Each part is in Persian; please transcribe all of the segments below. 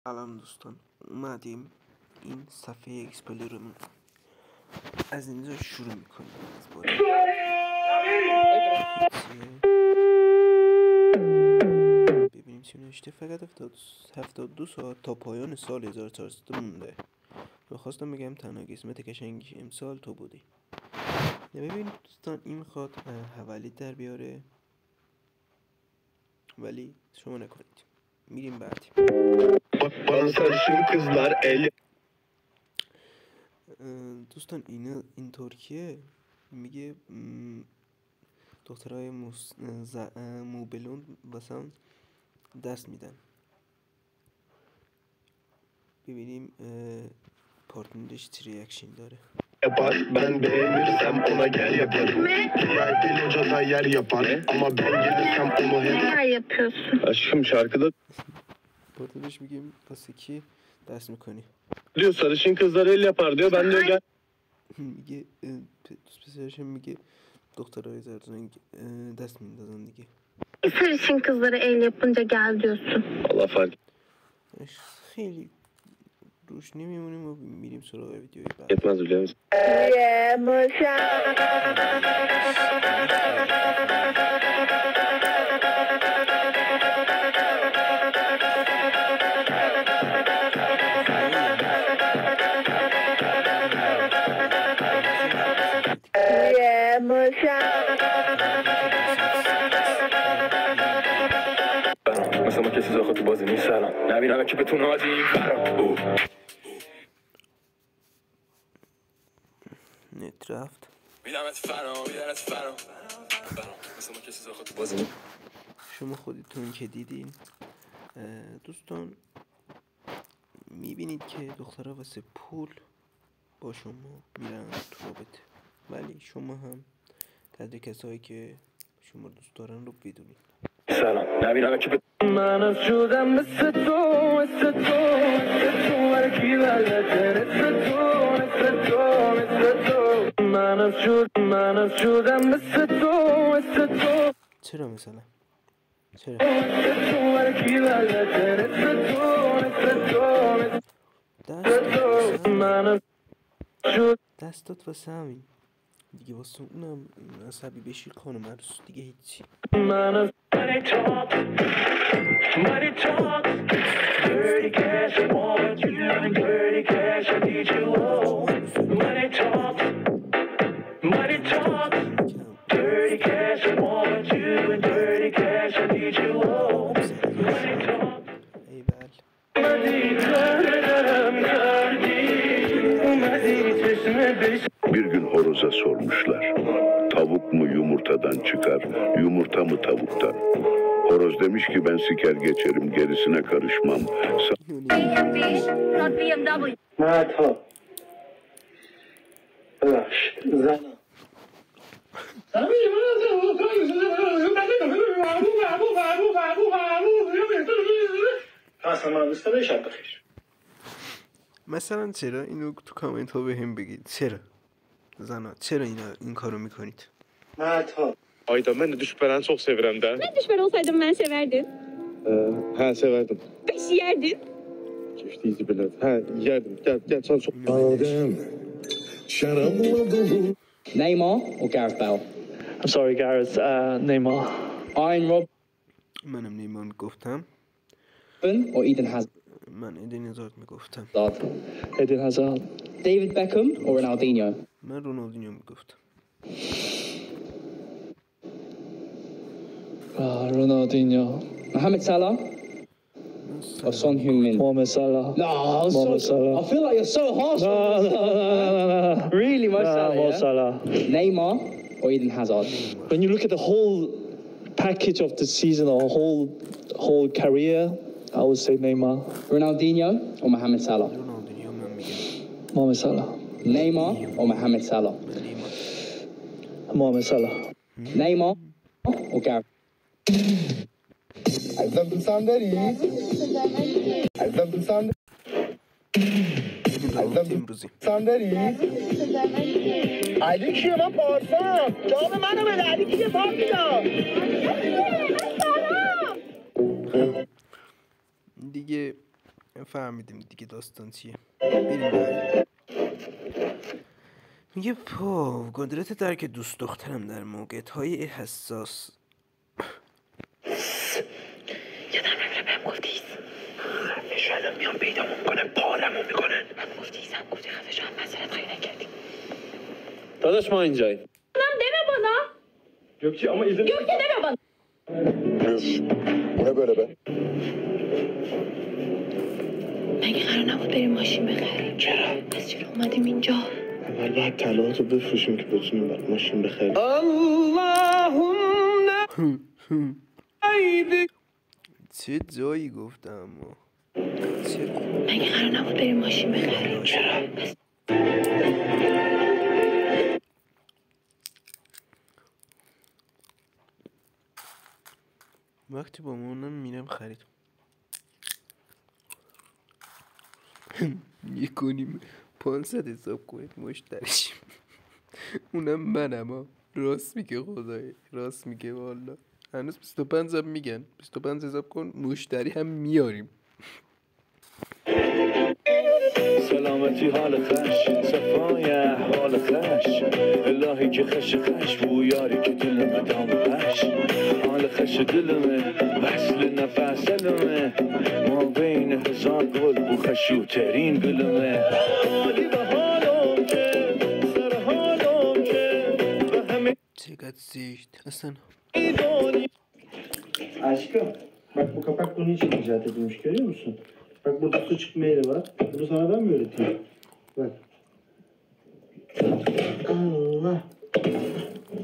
سلام دوستان، اومدیم این صفحه اکسپلورمون از اینجا شروع میکنیم. از بالا ببینیم چی نوشته. فقط 72 ساعت تا پایان سال 1400 مونده و خواستم بگم تنها قسمت قشنگی امسال تو بودی. ببینید دوستان، این میخواد حوالی در بیاره ولی شما نکنید. میریم بعدی. دوستان این ترکیه میگه دخترای موبلون واسم دست میدن. ببینیم پارتنرش چی ریاکشن داره. Ben beğenirsem ona gel yaparım. Diğer hocadan yer yapar ama ben gelirsem onu Neler yapıyorsun? Aşkım şarkıda پارتنرش میگه واسه کی دست میکنی؟ diyor sarışın kızlar el yapar diyor. Ben diyor gel. میگه دوست پسرشم میگه دخترای زرد دست میندازن دیگه. Sarışın kızlara el yapınca gel diyorsun. Allah fark خیلی روش نمیمونیم و میریم سراغ ویدیوی بعد. etmez biliyor musun? مثلا ما کسی آخه تو بازی نیستم نبینم که بتونه آجی این فرام نت رفت. میدمت فرام مثلا ما کسی آخه تو بازی شما خودتون که دیدین دوستان، میبینید که دخترها واسه پول با شما میرن تو رابطه، ولی شما هم قدر کسایی که شما دوست دارن رو بدونید. سلام نبینم که من از شدم مثل تو ورکی بلده مثل تو من از شدم مثل تو چرا مثلا؟ چرا؟ ورکی بلده مثل تو دستات واسه همین دیگه، واسه اونم عصبی بشی خانم عروس دیگه هیچی. من از Money talk, dirty cash, I want you, and dirty cash, I need you, oh. Money talk, dirty cash, I want you, and dirty cash, I need you, oh. Money talk. ای بل. Bir gün horoza sormuşlar, tavuk mu yumurtadan çıkar, yumurta mı tavuktan? Horoz demiş ki ben siker geçerim, gerisine karışmam. Not BMW. نه تا ببخشید زنم اصلا من دوست داره شب بخیر. مثلا چرا اینو تو کامنت ها به هم بگید. چرا زنا چرا این karo میکنید؟ نه تا Ayda ben de düşperen çok severim de. Ben düşman olsaydım ben severdin. Ha severdim. Beşi yerdin. İşte izi bile. Ha yerdim. Gel sana çok. Neymar or Gareth Bale? I'm sorry, Gareth. Neymar. Iron Robben منم نیمار میگفتم. or Eden Hazard? من ایدن هازارد میگفتم. Eden Hazard. David Beckham or Ronaldinho? من رونالدینیو میگفتم. Ronaldinho. Mohamed Salah or Son Heung-min? Mohamed Salah. No, Mohamed Salah. I feel like you're so harsh. No. Really, Mo Salah, Mo yeah? Salah. Neymar or Eden Hazard? When you look at the whole package of the season or whole career, I would say Neymar. Ronaldinho or Mohamed Salah? رونالدینیو من میگم. Mohamed Salah. Neymar or Mohamed Salah? Mohamed Salah. Neymar or Gareth? عزیزم دوستم داری؟ عزیزم دوستم امروزی داری؟ علی کیه؟ من پارسام جام منو بده. علی کیه؟ پارسا دیگه فهمیدیم دیگه داستان چیه. بریم بعدی. میگه قدرت درک دوست دخترم در موقعیت‌های حساس. یادم نمیره بهم گفتی خفش الان میان پیدامون میکنن پارمون میکنن. گفتی خفش هم مسئلت خیلی نکردی. داداش ما اینجاییم. Deme bana. Gökçe ama izin... Gökçe deme bana. Bu ne böyle be? مگه قرار نبود بریم ماشین بخریم؟ چرا؟ پس چرا اومدیم اینجا؟ اول باید طلاهاتو بفروشیم که بتونیم برای ماشین بخریم. چه جایی گفتم اما چه مگه قرار نبود بریم ماشین بخریم؟ چرا؟ وقتی با مامانم میرم خرید میکنیم 500 حساب کنید مشتریشیم. اونم منم ها. راست میگه خدایی، راست میگه والا. هنوز 25 هم میگن 25 حساب کن مشتری هم میاریم. سلامتی حال خش صفای احوال خش الهی که خش بو یاری که دلم دام خش حال خش دلمه وصل نفسلمه ما بین هزار گل بو خشوترین گلمه حالی به حالم که سر حالم که به همه چقدر زشت اصلا. Aşkım bak bu kapak bunun için icat edilmiş görüyor musun? Bak burada su çıkma yeri var. Bunu sana ben mi öğreteyim? Bak. Allah.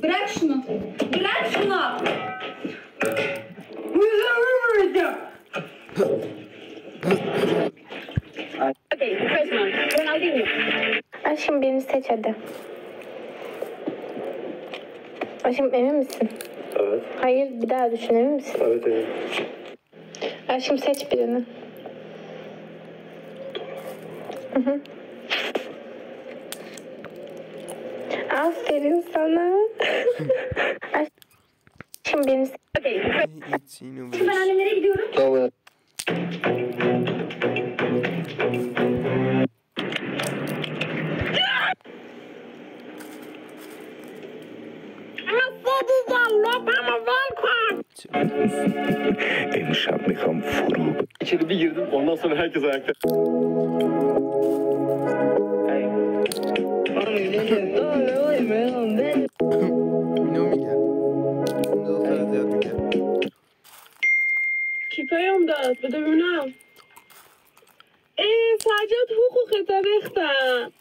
Bırak şunu. Bırak şunu. Okay, first one. Ronaldinho. Aşkım birini seç hadi. Aşkım emin misin? Evet. Hayır bir daha düşün emin misin? Evet evet. Aşkım seç birini. Hı. Aferin sana. Aşkım birini seç. Okay, first. hiç اینو Ben annemlere gidiyorum. Tamam. امشب میخوام فرو İçeri bir girdim ondan sonra herkes ayakta. اینو میگن اون دختر زیاد میگن. کی پیام داد؟ بده ببینم. سجاد حقوقت ریختم.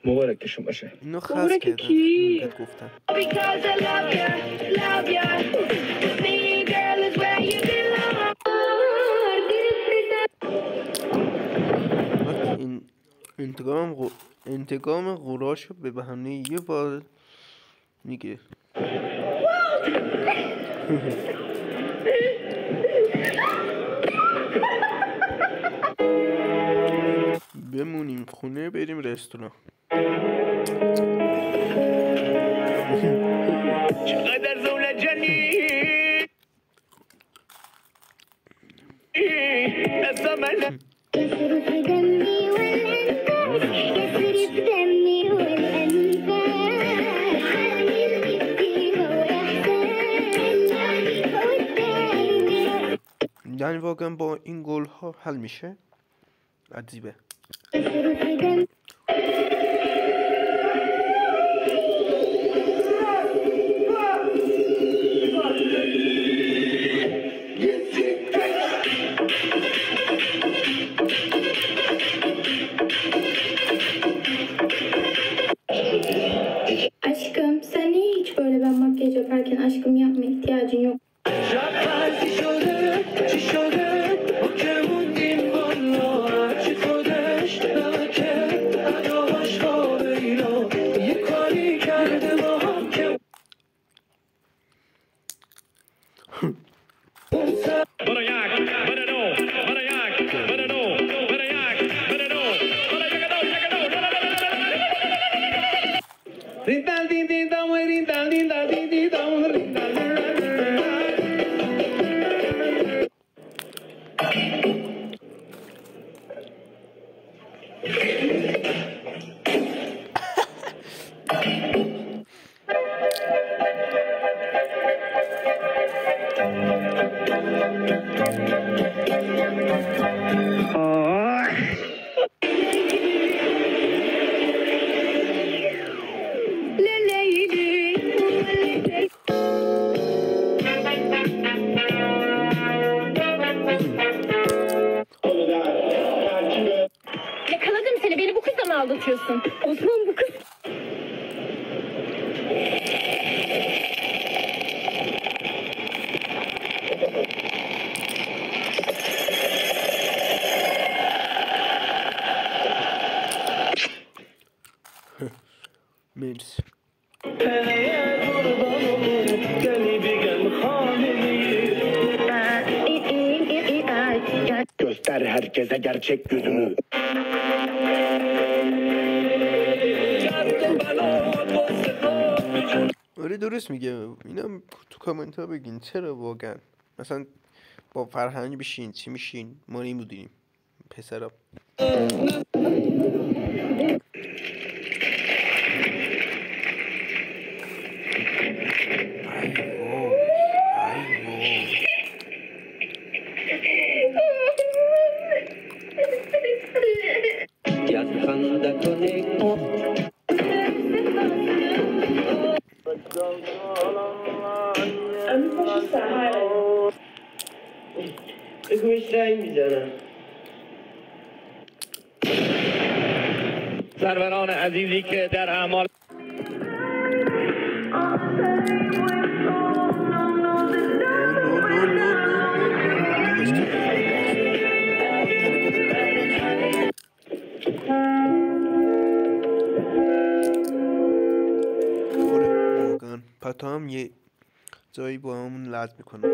مبارکشون باشه. اینو خاص مبارک کردن کی؟ اونقدر گفتن. Because I love ya, love ya. Me girl is where you belong. وقتی این انتقام غراشو به بهانه یه بار میگه. بمونیم خونه بریم رستوران. چقدر زولجنی اصلا من يصرف دمي والأنفاس يصرف دمي والأنفاس عامل بالطيبة وإحسان والدايم یعنی واقعا با این گل ها حل میشه. عجیبه. يصرف دمي Aşkım sen niye hiç böyle ben makyaj yaparken aşkım yapma ihtiyacın yok. چی شده چی شده ما که موندیم والا چی خودش نکرد اداش خوابه اینا یه کاری کرده با هم که Bana yak, bana no, bana yak, bana no, bana yak, bana no, bana yakado. Rindal din din dam, rindal din da din din dam, rindal. Yakaladım seni. Beni bu kızla mı aldatıyorsun? Osman bu kız. مرسی. Göster herkese gerçek yüzünü. آره درست میگه. اینا تو کامنت ها بگین چرا واقعا مثلا با فرهنگ بشین چی میشین ما نمیدونیم پسرا. بگوش رنگ میزنم. سروران عزیزی که در اعمال واقعا پتا هم یه جایی با همون لط میکنه.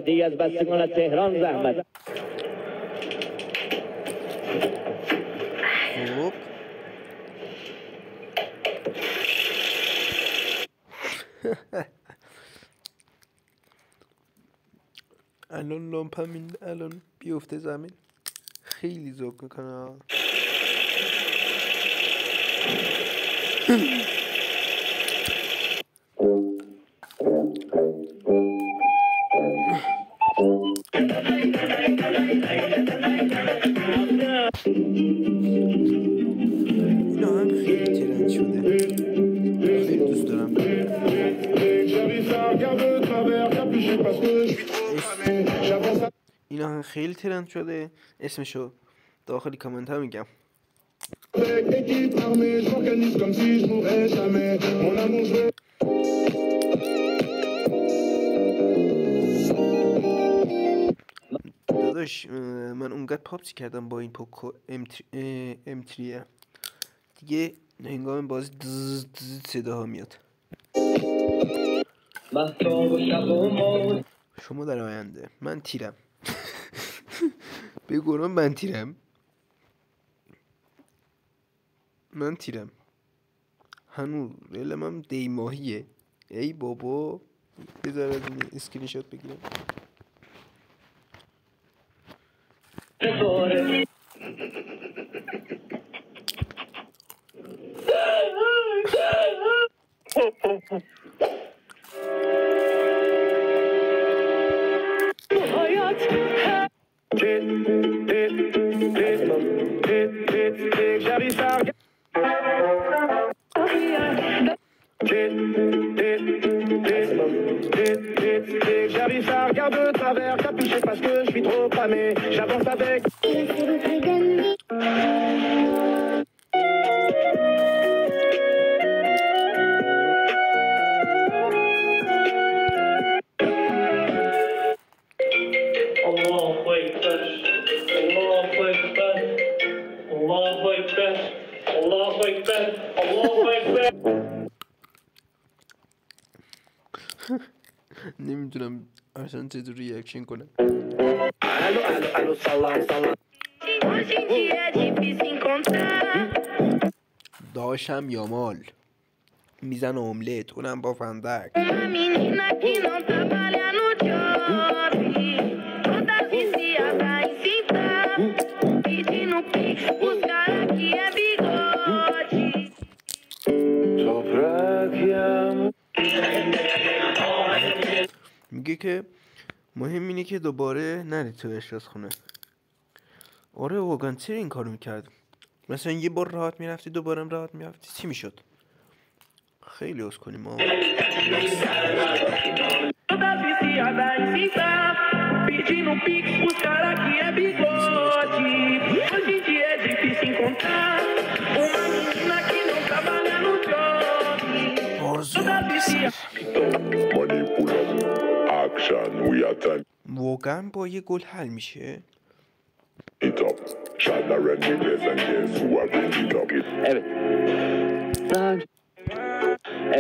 دیگه از بستگان تهران زحمت. خب الان لامپم این الان بیفته زمین خیلی ذوق میکنه. این آهنگ خیلی ترند شده. خیلی دوست دارم. این آهنگ خیلی ترند شده. اسمشو داخل کامنت ها میگم. داداش من اونقدر پاپسی کردم با این پوکو M3 دیگه هنگام بازی صداها میاد. شما در آینده من تیرم. بگورم من تیرم. من تیرم هنوز علمم دی ماهیه. ای بابا بذار از این اسکرین شات بگیرم. J'arrive à regarder de travers, capuché parce que je suis trop cramé. J'avance avec. نمیدونم اصلا چطور ریاکشن کنم. Alô, alô, alô, salão, salão. داشم یا مال میزن املت اونم با فندک. میگه که مهم اینه که دوباره نری تو آشپزخونه. آره واقعا چرا این کارو میکرد؟ مثلا یه بار راحت میرفتی دوباره راحت میرفتی چی میشد؟ خیلی عذر کنیم ما. واقعا با یه گل حل میشه؟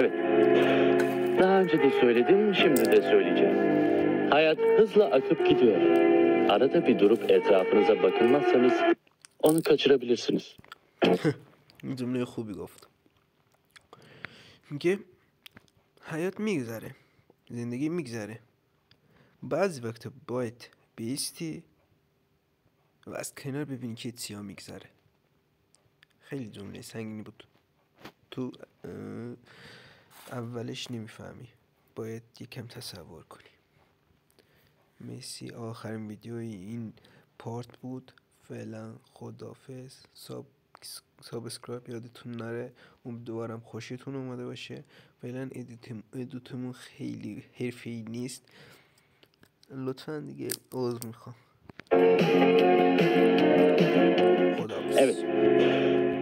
Evet. Daha önce de söyledim, şimdi de söyleyeceğim. Hayat hızla akıp gidiyor. Arada bir durup etrafınıza bakınmazsanız onu kaçırabilirsiniz. جمله خوبی گفت. میگه حیات میگذره، زندگی میگذره، بعضی وقت باید بیستی و از کنار ببینی که چیا میگذره. خیلی جمله سنگینی بود. تو اولش نمیفهمی، باید یکم تصور کنی. مرسی، آخرین ویدیوی این پارت بود. فعلا خداحافظ. سابسکرایب یادتون نره. امیدوارم خوشتون اومده باشه. فعلا ادیتمون خیلی حرفه‌ای نیست، لطفا دیگه عذر میخوام. خداحافظ.